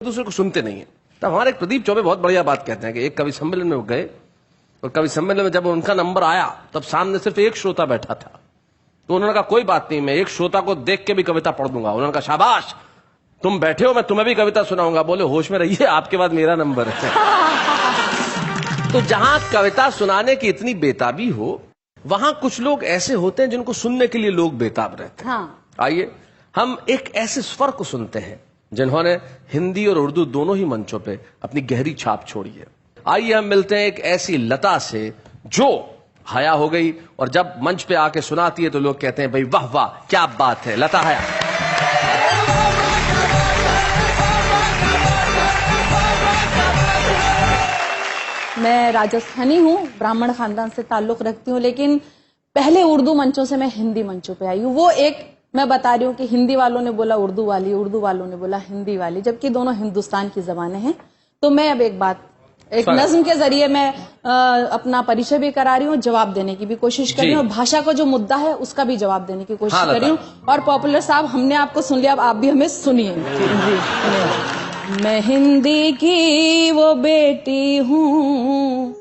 दूसरे को सुनते नहीं है। तब हमारे प्रदीप चौबे बहुत बढ़िया बात कहते हैं कि एक कवि सम्मेलन में वो गए और कवि सम्मेलन में जब उनका नंबर आया तब सामने सिर्फ एक श्रोता बैठा था। तो उन्होंने कहा कोई बात नहीं, मैं एक श्रोता को देख के भी कविता पढ़ दूंगा। उन्होंने कहा शाबाश, तुम बैठे हो, मैं तुम्हें भी कविता सुनाऊंगा। बोले होश में रहिए, आपके बाद मेरा नंबर है। तो जहां कविता सुनाने की इतनी बेताबी हो, वहां कुछ लोग ऐसे होते हैं जिनको सुनने के लिए लोग बेताब रहते हैं। आइए हम एक ऐसे स्वर को सुनते हैं जिन्होंने हिंदी और उर्दू दोनों ही मंचों पे अपनी गहरी छाप छोड़ी है। आइए हम मिलते हैं एक ऐसी लता से जो हया हो गई और जब मंच पे आके सुनाती है तो लोग कहते हैं भाई वाह वाह क्या बात है, लता हया। मैं राजस्थानी हूँ, ब्राह्मण खानदान से ताल्लुक रखती हूँ, लेकिन पहले उर्दू मंचों से मैं हिंदी मंचों पे आई हूँ। वो एक मैं बता रही हूँ कि हिंदी वालों ने बोला उर्दू वाली, उर्दू वालों ने बोला हिंदी वाली, जबकि दोनों हिंदुस्तान की जबानें हैं। तो मैं अब एक नज्म के जरिए मैं अपना परिचय भी करा रही हूँ, जवाब देने की भी कोशिश कर रही हूँ, भाषा का जो मुद्दा है उसका भी जवाब देने की कोशिश कर रही हूँ। और पॉपुलर साहब, हमने आपको सुन लिया, अब आप भी हमें सुनिए। मैं हिंदी की वो बेटी हूँ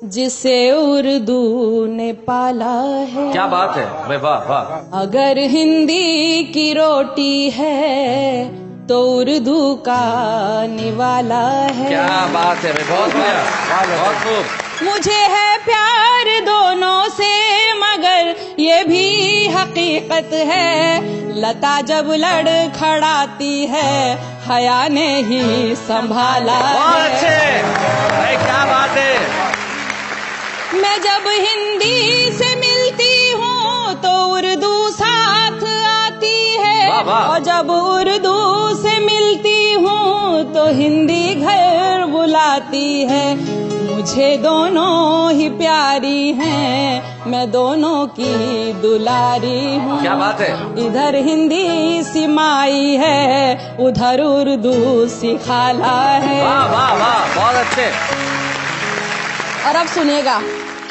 जिसे उर्दू ने पाला है। क्या बात है भाई, वाह वाह। अगर हिंदी की रोटी है तो उर्दू का निवाला है। क्या बात है भाई, बहुत बढ़िया, बहुत खूब। मुझे है प्यार दोनों से मगर ये भी हकीकत है, लता जब लड़खड़ाती है हया ने ही संभाला है। बहुत अच्छे भाई, क्या बात है। मैं जब हिंदी से मिलती हूँ तो उर्दू साथ आती है, वाह वाह। और जब उर्दू से मिलती हूँ तो हिंदी घर बुलाती है। मुझे दोनों ही प्यारी हैं, मैं दोनों की दुलारी हूँ। क्या बात है। इधर हिंदी सी माई है, उधर उर्दू सी खाला है। वाह वाह वाह, बहुत अच्छे। और अब सुनिएगा,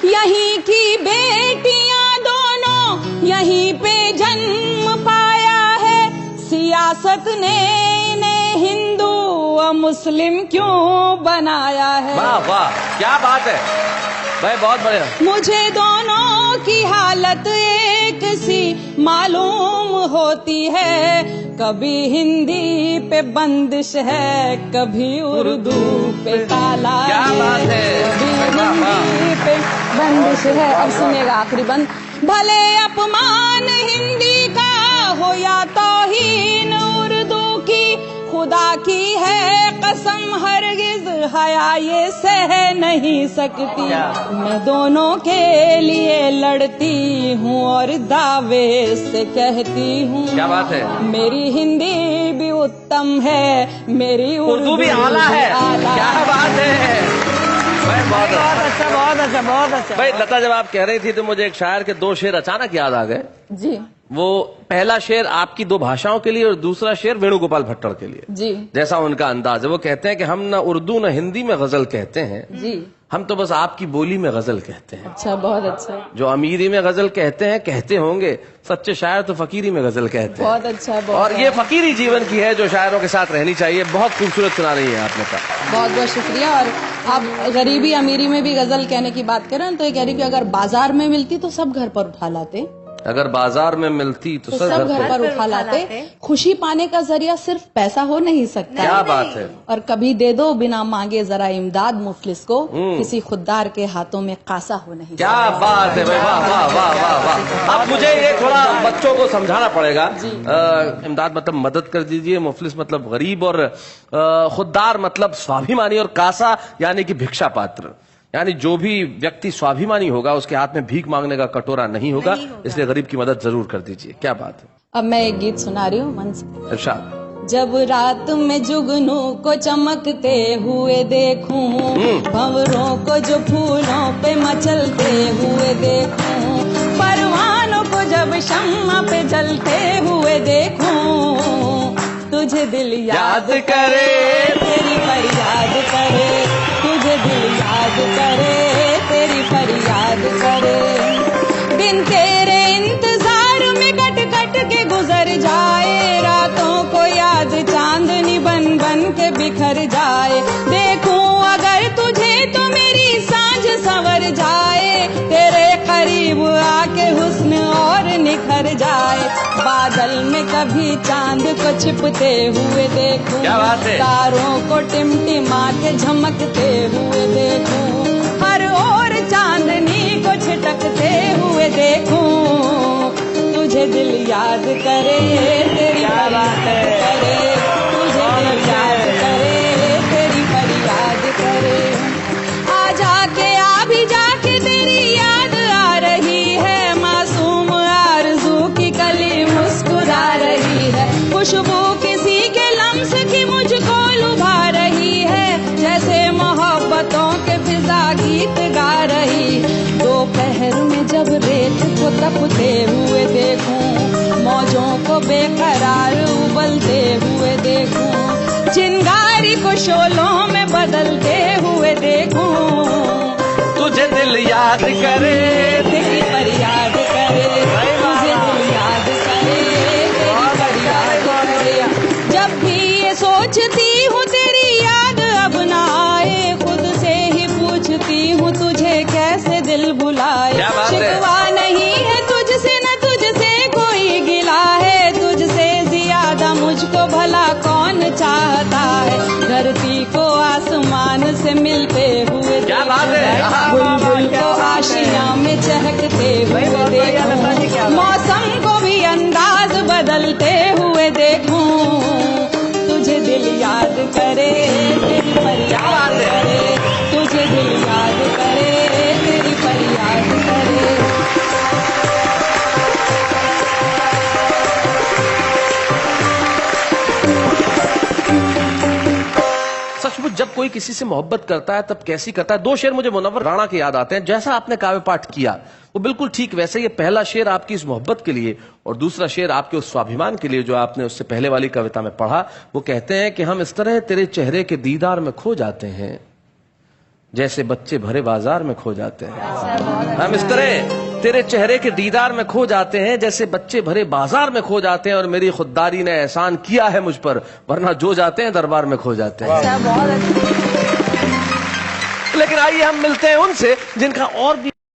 यहीं की बेटियां दोनों यहीं पे जन्म पाया है, सियासत ने इन्हें हिंदू और मुस्लिम क्यों बनाया है। वाह वाह, क्या बात है भाई, बहुत बढ़िया। मुझे दोनों की हालत एक सी मालूम होती है, कभी हिंदी पे बंदिश है, कभी उर्दू पे ताला है। क्या बात है, कभी हिंदी पे बंदिश है। अब सुनेगा आखिरी बंद। भले अपमान हिंदी का हो या तौहीन उर्दू की, खुदा की है कसम हरगिज हया ये सह नहीं सकती। मैं दोनों के लिए लड़ती हूँ और दावे से कहती हूँ। क्या बात है। मेरी हिंदी भी उत्तम है, मेरी उर्दू भी आला है। क्या बात है भाई, बहुत अच्छा, बहुत अच्छा, बहुत अच्छा। भाई। लता जब आप कह रही थी तो मुझे एक शायर के दो शेर अचानक याद आ गए जी। वो पहला शेर आपकी दो भाषाओं के लिए और दूसरा शेर वेणुगोपाल भट्टर के लिए। जी। जैसा उनका अंदाज है, वो कहते हैं कि हम न उर्दू न हिंदी में गजल कहते हैं जी, हम तो बस आपकी बोली में गजल कहते हैं। अच्छा, बहुत अच्छा। जो अमीरी में गजल कहते हैं कहते होंगे, सच्चे शायर तो फकीरी में गजल कहते हैं। बहुत अच्छा, बहुत। और ये फकीरी जीवन की है जो शायरों के साथ रहनी चाहिए। बहुत खूबसूरत सुना रही है आपने कहा। बहुत बहुत शुक्रिया। और आप गरीबी अमीरी में भी गजल कहने की बात करें तो ये कह रही कि अगर बाजार में मिलती तो सब घर पर उठा लाते, अगर बाजार में मिलती तो सब घर पर उठा लाते। खुशी पाने का जरिया सिर्फ पैसा हो नहीं सकता। क्या बात है। और कभी दे दो बिना मांगे जरा इमदाद मुफलिस को, किसी खुददार के हाथों में कासा हो नहीं। क्या बात है भाई, वाह वाह वाह वाह वाह। अब मुझे ये थोड़ा बच्चों को समझाना पड़ेगा। इमदाद मतलब मदद कर दीजिए, मुफलिस मतलब गरीब, और खुददार मतलब स्वाभिमानी, और कासा यानी कि भिक्षा पात्र। यानी जो भी व्यक्ति स्वाभिमानी होगा उसके हाथ में भीख मांगने का कटोरा नहीं होगा, इसलिए गरीब की मदद जरूर कर दीजिए। क्या बात है। अब मैं एक गीत सुना रही हूँ मन से। इरशाद। जब रात में जुगनू को चमकते हुए देखूं, भंवरों को जो फूलों पे मचलते हुए देखूं, परवानों को जब शम्मा पे जलते हुए देखूं, तुझे दिल याद करे, तेरी फरियाद करे, तुझे दिल याद करे, तेरी फरियाद करे। दिन तेरे इंतजार में कट कट के गुजर जाए, रातों को याद चांदनी बन बन के बिखर निखर जाए। देखूं अगर तुझे तो मेरी सांझ संवर जाए, तेरे करीब आके हुस्न और निखर जाए। बादल में कभी चांद को छिपते हुए देखूं, क्या बात है? तारों को टिमटिमा के झमकते हुए देखूं, हर ओर चांदनी को छिटकते हुए देखूं, तुझे दिल याद करे तेरी फरियाद करे, तुझे दिल याद करे तेरी फरियाद करे। आ जाके आ भी जाके तेरी याद आ रही है, मासूम आरज़ू की कली मुस्कुरा रही है, खुशबू किसी के लम्स की मुझको लुभा रही है, जैसे मोहब्बतों के फिजा गीत गा रही। दोपहर में जब रेत को तपते हुए देखूं, मौजों को बेकरार उबलते हुए देखूं, चिंगारी को शोलों में बदलते हुए देखूं, तुझे दिल याद करे तेरी फरियाद करे, तुझे दिल याद करे तेरी फरियाद करे। जब भी ये सोचती हूँ तेरी याद अब ना आए, खुद से ही पूछती हूँ तुझे कैसे दिल भुलाए। क्या बात है? शिकवा नहीं है तुझसे न तुझसे कोई गिला है, तुझसे ज्यादा मुझको भला कौन चाहता है। धरती को आसमान से मिलते हुए क्या बात है? बुलबुल को आशिया में चहकते हुए देखूं, मौसम को भी अंदाज बदलते हुए देखूं, तुझे दिल याद करे तेरी फरियाद करे, तुझे दिल याद करे तेरी फरियाद करे। सचमुच जब कोई किसी से मोहब्बत करता है तब कैसी करता है। दो शेर मुझे मुनव्वर राणा के याद आते हैं। जैसा आपने काव्य पाठ किया वो बिल्कुल ठीक वैसे, ये पहला शेर आपकी इस मोहब्बत के लिए और दूसरा शेर आपके उस स्वाभिमान के लिए जो आपने उससे पहले वाली कविता में पढ़ा। वो कहते हैं कि हम इस तरह तेरे चेहरे के दीदार में खो जाते हैं जैसे बच्चे भरे बाजार में खो जाते हैं। हम इस तरह तेरे चेहरे के दीदार में खो जाते हैं जैसे बच्चे भरे बाजार में खो जाते हैं, और मेरी खुददारी ने एहसान किया है मुझ पर, वरना जो जाते हैं दरबार में खो जाते हैं। लेकिन आइए हम मिलते हैं उनसे जिनका और भी